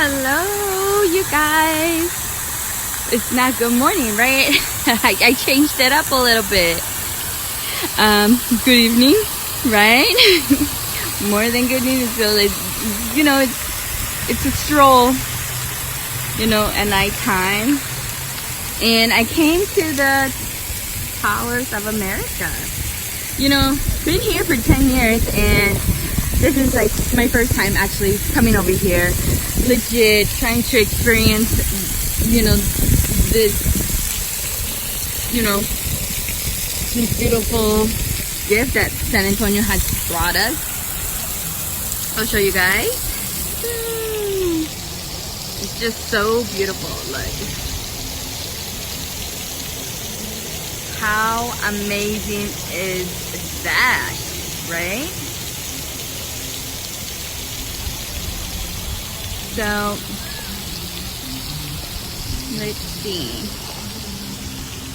Hello, you guys. It's not good morning, right? I changed it up a little bit. Good evening, right? More than good news. So it's a stroll, at nighttime. And I came to the Towers of America. Been here for 10 years, and this is like my first time actually coming over here. Legit trying to experience, this beautiful gift that San Antonio has brought us. I'll show you guys. It's just so beautiful. Look. How amazing is that, right? So, let's see.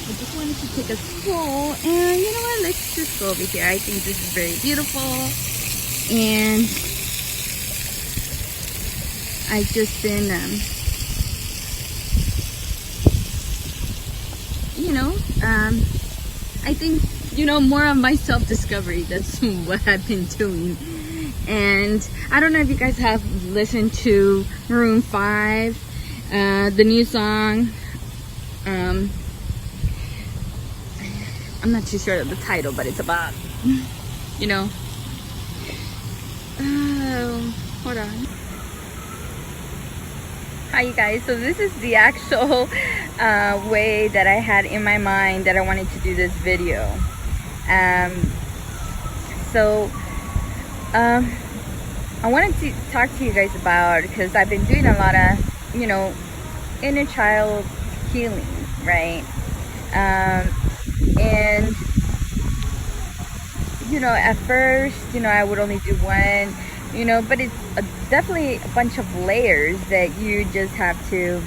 I just wanted to take a stroll, and you know what? Let's just go over here. I think this is very beautiful, and I've just been, I think, more of my self-discovery. That's what I've been doing. And I don't know if you guys have listened to Maroon 5, the new song. I'm not too sure of the title, but it's about, hold on. Hi, you guys. So this is the actual way that I had in my mind that I wanted to do this video. I wanted to talk to you guys about, because I've been doing a lot of, inner child healing, right? And, at first, I would only do one, but it's definitely a bunch of layers that you just have to,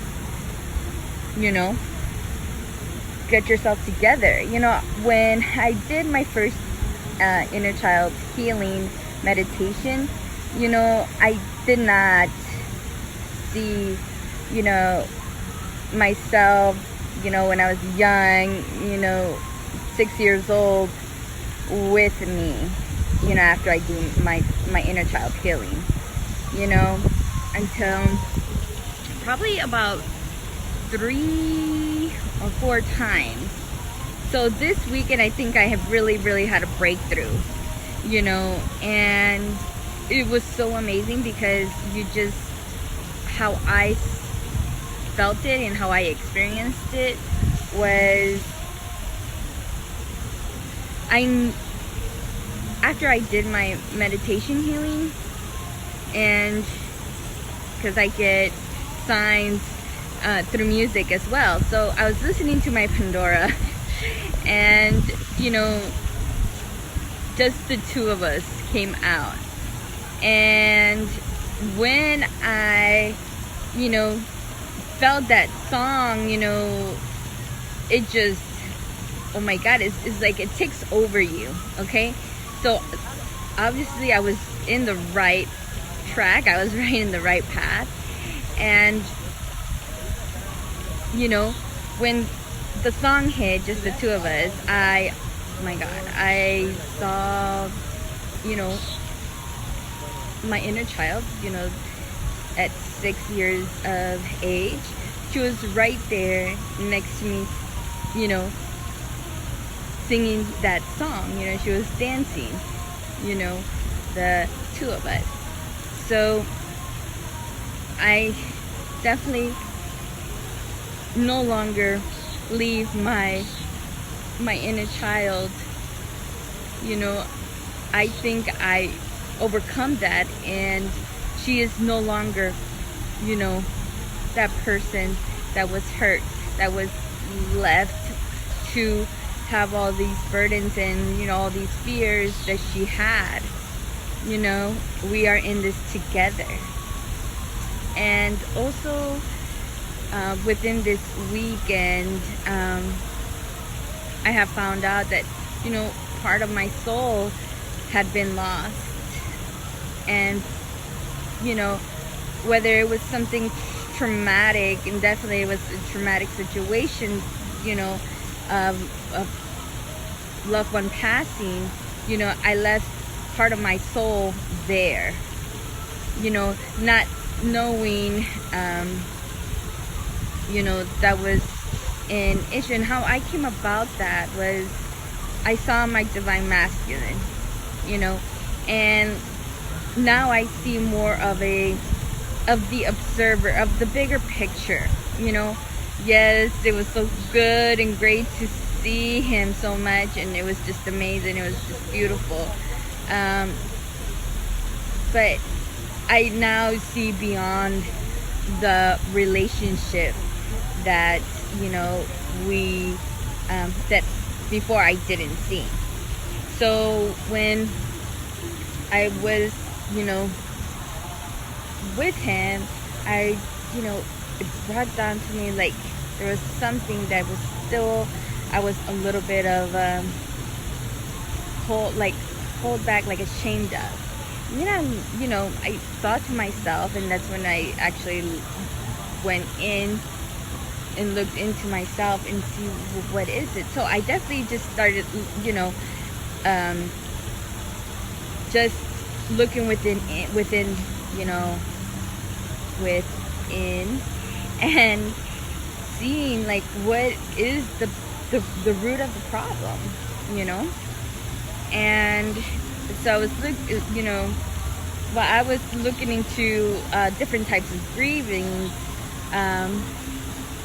get yourself together. When I did my first inner child healing meditation, I did not see, myself, when I was young, 6 years old with me, after I do my inner child healing, until probably about 3 or 4 times. So this weekend, I think I have really had a breakthrough, and it was so amazing, because how I felt it and how I experienced it was, after I did my meditation healing, and because I get signs through music as well, so I was listening to my Pandora, and just the two of us came out. And when I felt that song, it just, oh my god, it's like it takes over you. Okay, so obviously I was in the right track, I was right in the right path. And when the song hit, just the two of us, oh my god, I saw my inner child, at 6 years of age. She was right there next to me, singing that song. She was dancing, the two of us. So I definitely no longer leave my inner child. I think I overcome that, and she is no longer that person that was hurt, that was left to have all these burdens and all these fears that she had. We are in this together. And also within this weekend, I have found out that part of my soul had been lost. And whether it was something traumatic, and definitely it was a traumatic situation, you know, of loved one passing, you know, I left part of my soul there, you know, not knowing, you know, that was an issue. And how I came about that was I saw my divine masculine, you know, and now I see more of the observer, of the bigger picture, you know. Yes, it was so good and great to see him so much, and it was just amazing, it was just beautiful, but I now see beyond the relationship that, you know, we that before I didn't see. So when I was, you know, with him, you know, it brought down to me like there was something that was still, I was a little bit of hold back, like ashamed of. And then you know, I thought to myself, and that's when I actually went in and looked into myself and see what is it. So I definitely just started, you know, just looking within, you know, within, and seeing like what is the root of the problem, you know. And so I was you know, while I was looking into different types of grieving,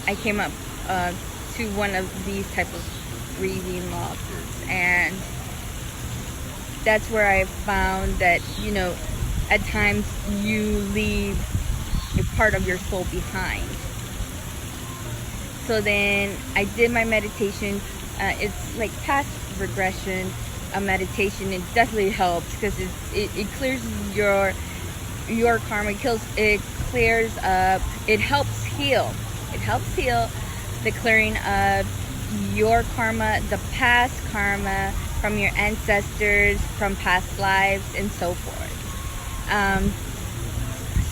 I came up to one of these type of grieving losses, and that's where I found that, you know, at times you leave a part of your soul behind. So then I did my meditation. It's like past regression meditation. It definitely helps because it clears your karma. It clears up. It helps heal. It helps heal the clearing of your karma, the past karma from your ancestors, from past lives, and so forth.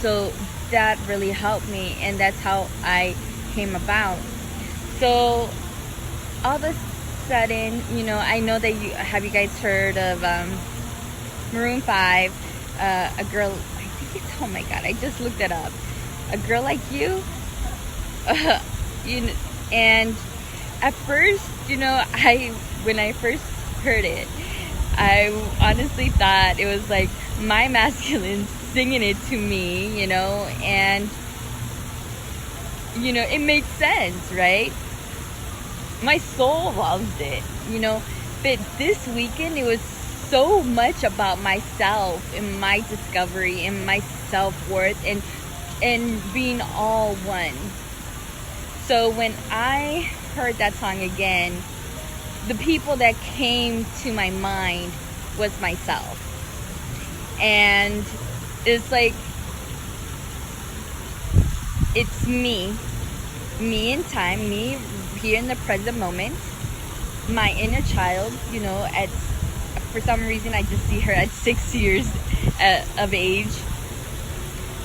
So that really helped me, and that's how I came about. So all of a sudden, you know, I know that you guys heard of Maroon 5, a girl, I think it's, oh my god, I just looked it up, A Girl Like You. You know, and at first, you know, when I first heard it, I honestly thought it was like my masculine singing it to me, you know, and you know, it makes sense, right? My soul loves it, you know. But this weekend, it was so much about myself and my discovery and my self-worth and being all one. So when I heard that song again, the people that came to my mind was myself. And it's like, it's me in time, me here in the present moment, my inner child, you know, for some reason I just see her at 6 years of age,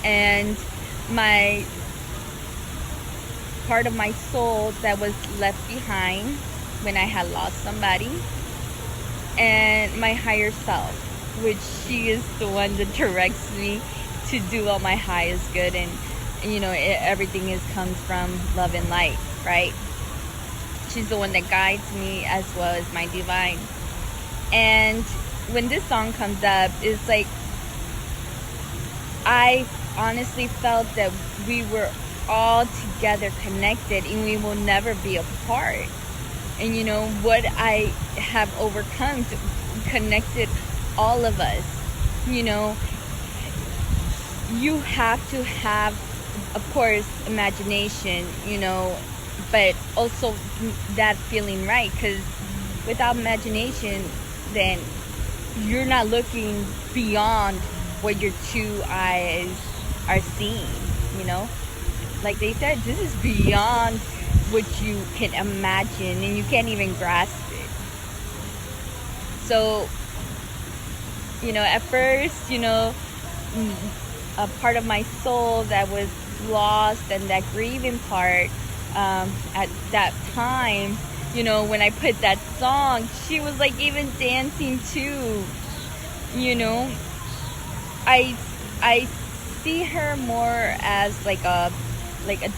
and my part of my soul that was left behind when I had lost somebody, and my higher self, which she is the one that directs me to do all my highest good, and you know, everything comes from love and light, right? She's the one that guides me as well as my divine. And when this song comes up, it's like I honestly felt that we were all together connected and we will never be apart. And you know what I have overcome connected all of us. You know, you have to have, of course, imagination, you know, but also that feeling right, because without imagination, then you're not looking beyond what your two eyes are seeing, you know. Like they said, this is beyond what you can imagine, and you can't even grasp it. So, you know, at first, you know, a part of my soul that was lost, and that grieving part, at that time, you know, when I put that song, she was like even dancing too, you know. I see her more as like a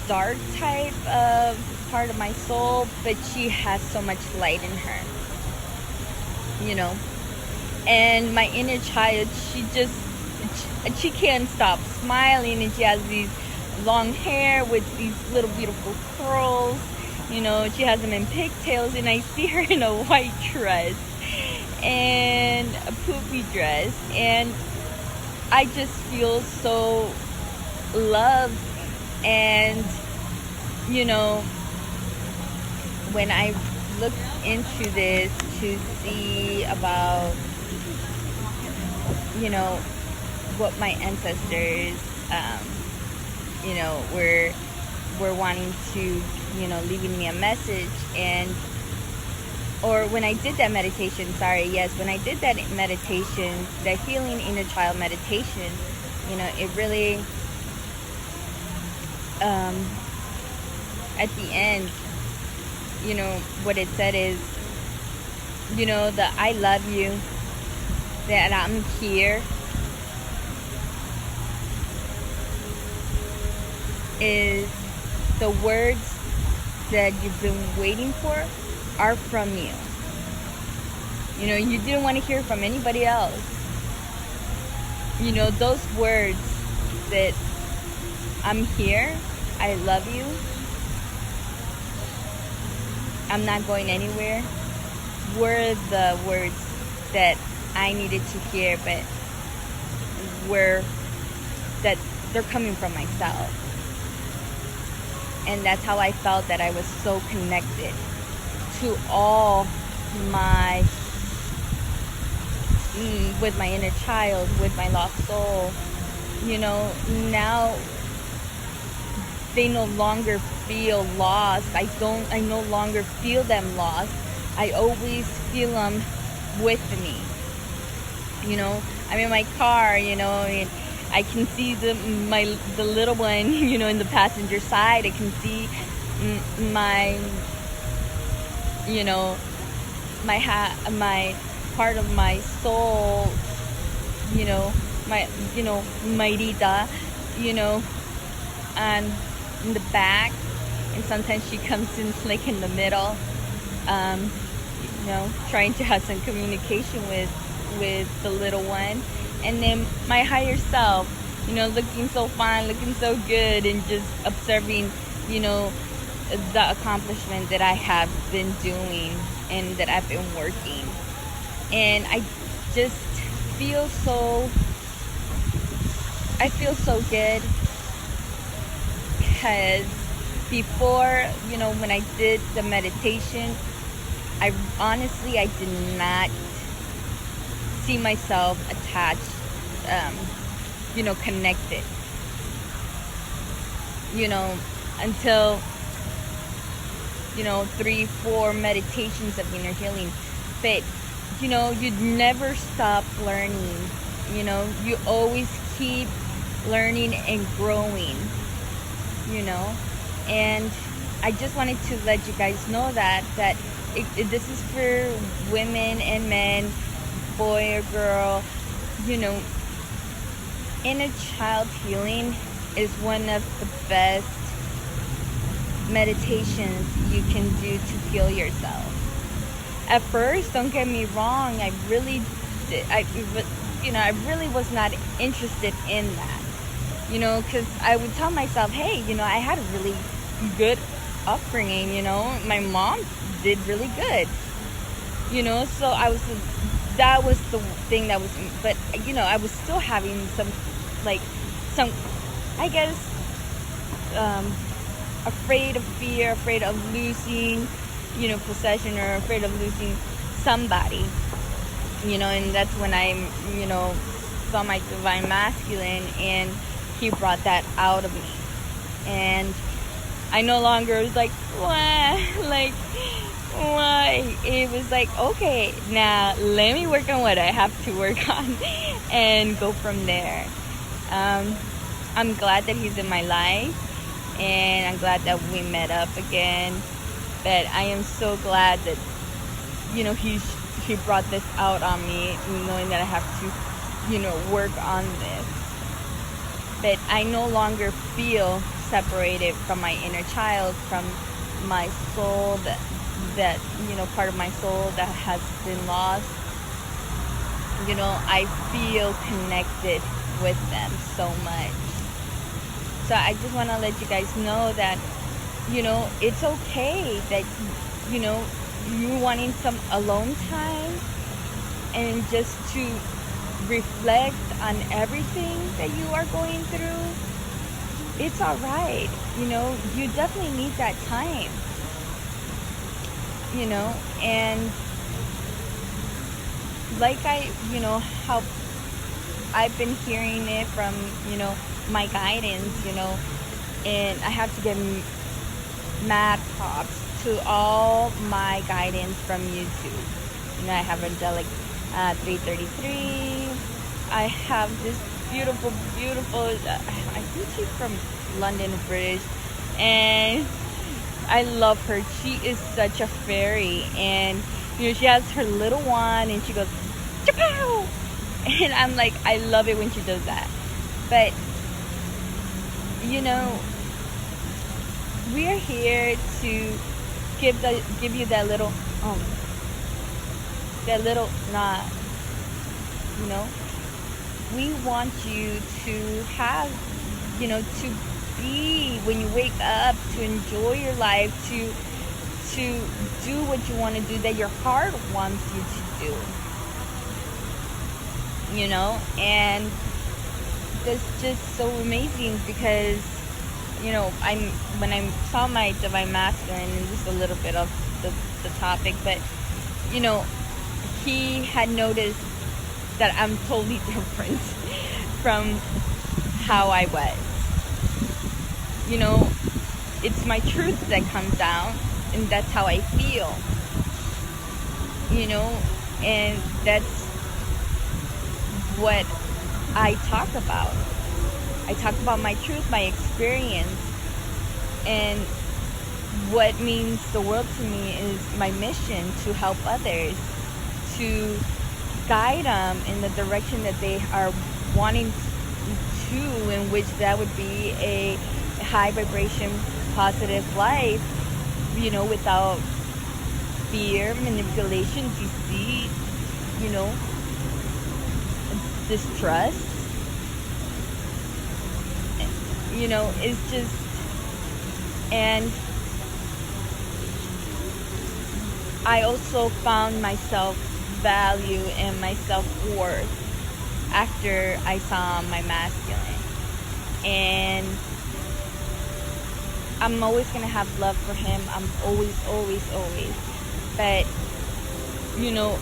dark type of part of my soul, but she has so much light in her, you know. And my inner child, she can't stop smiling, and she has these long hair with these little beautiful curls, you know. She has them in pigtails, and I see her in a white dress and a poofy dress, and I just feel so loved. And you know, when I look into this to see about, you know, what my ancestors, you know, were wanting to, you know, leaving me a message, and or when I did that meditation, when I did that meditation, the healing inner child meditation, you know, it really, at the end, you know, what it said is, you know, that I love you, that I'm here, is the words that you've been waiting for are from you. You know, you didn't want to hear from anybody else. You know, those words that I'm here, I love you, I'm not going anywhere, were the words that I needed to hear, but that they're coming from myself. And that's how I felt that I was so connected to all my, with my inner child, with my lost soul. You know, now they no longer feel lost. I no longer feel them lost. I always feel them with me. You know, I'm in my car, you know, and I can see the little one, you know, in the passenger side. I can see my, you know, my part of my soul, you know, my Rita, you know, and in the back, and sometimes she comes in like in the middle, you know, trying to have some communication with the little one. And then my higher self, you know, looking so fine, looking so good, and just observing, you know, the accomplishment that I have been doing and that I've been working. And I just feel so good, because before, you know, when I did the meditation, I did not see myself attached, you know, connected, you know, until, you know, 3-4 meditations of inner healing. But, you know, you'd never stop learning, you know, you always keep learning and growing, you know. And I just wanted to let you guys know that this is for women and men, boy or girl. You know, inner child healing is one of the best meditations you can do to heal yourself. At first, don't get me wrong, I really was not interested in that, you know, because I would tell myself, hey, you know, I had a really good upbringing, you know, my mom did really good, you know, so that was the thing that was, but, you know, I was still having some, I guess, afraid of losing, you know, possession, or afraid of losing somebody, you know. And that's when I, you know, saw my divine masculine, and he brought that out of me. And I no longer was like, why? It was like, okay, now let me work on what I have to work on and go from there. I'm glad that he's in my life, and I'm glad that we met up again. But I am so glad that, you know, he brought this out on me, knowing that I have to, you know, work on this. But I no longer feel separated from my inner child, from my soul, that you know, part of my soul that has been lost. You know, I feel connected with them so much. So I just want to let you guys know that, you know, it's okay that, you know, you wanting some alone time and just to reflect on everything that you are going through. It's all right. You know, you definitely need that time. You know, and like you know, how I've been hearing it from, you know, my guidance, you know, and I have to give mad props to all my guidance from YouTube. You know, I have Angelic 333. I have this beautiful, I think she's from London, British, and I love her. She is such a fairy, and you know, she has her little one, and she goes, "Chapow!" And I'm like, I love it when she does that. But you know, we are here to give you that little nod. You know, we want you to have, you know, to be, when you wake up, to enjoy your life, to do what you want to do, that your heart wants you to do. You know, and that's just so amazing, because, you know, when I saw my divine masculine, and just a little bit of the topic, but you know, he had noticed that I'm totally different from how I was. You know, it's my truth that comes out, and that's how I feel. You know, and that's what I talk about. I talk about my truth, my experience, and what means the world to me is my mission to help others, to guide them in the direction that they are wanting to, in which that would be a high vibration, positive life, you know, without fear, manipulation, deceit, you know, distrust. You know, it's just, and I also found my self-value and my self-worth after I saw my masculine. And I'm always going to have love for him. I'm always. But, you know,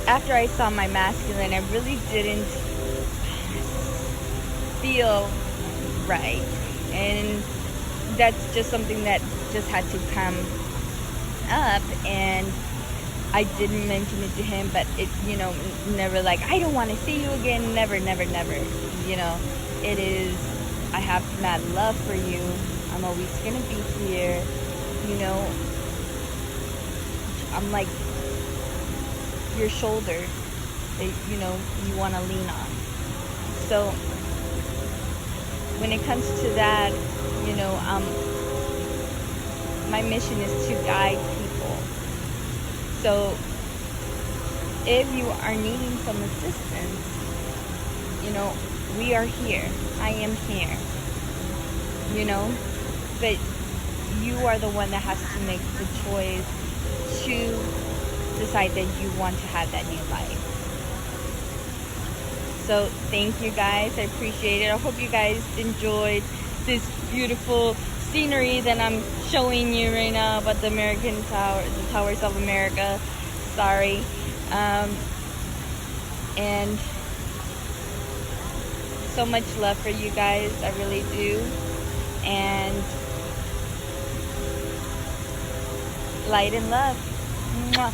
after I saw my masculine, I really didn't feel right. And that's just something that just had to come up, and I didn't mention it to him, but it, you know, never like, I don't want to see you again, never, you know, it is, I have mad love for you, I'm always gonna be here, you know, I'm like your shoulder that, you know, you want to lean on. So when it comes to that, you know, my mission is to guide people. So if you are needing some assistance, you know, we are here. I am here. You know, but you are the one that has to make the choice to decide that you want to have that new life. So thank you guys. I appreciate it. I hope you guys enjoyed this beautiful scenery that I'm showing you right now about the American Tower, the Towers of America. Sorry. And so much love for you guys. I really do. And light and love. Mwah.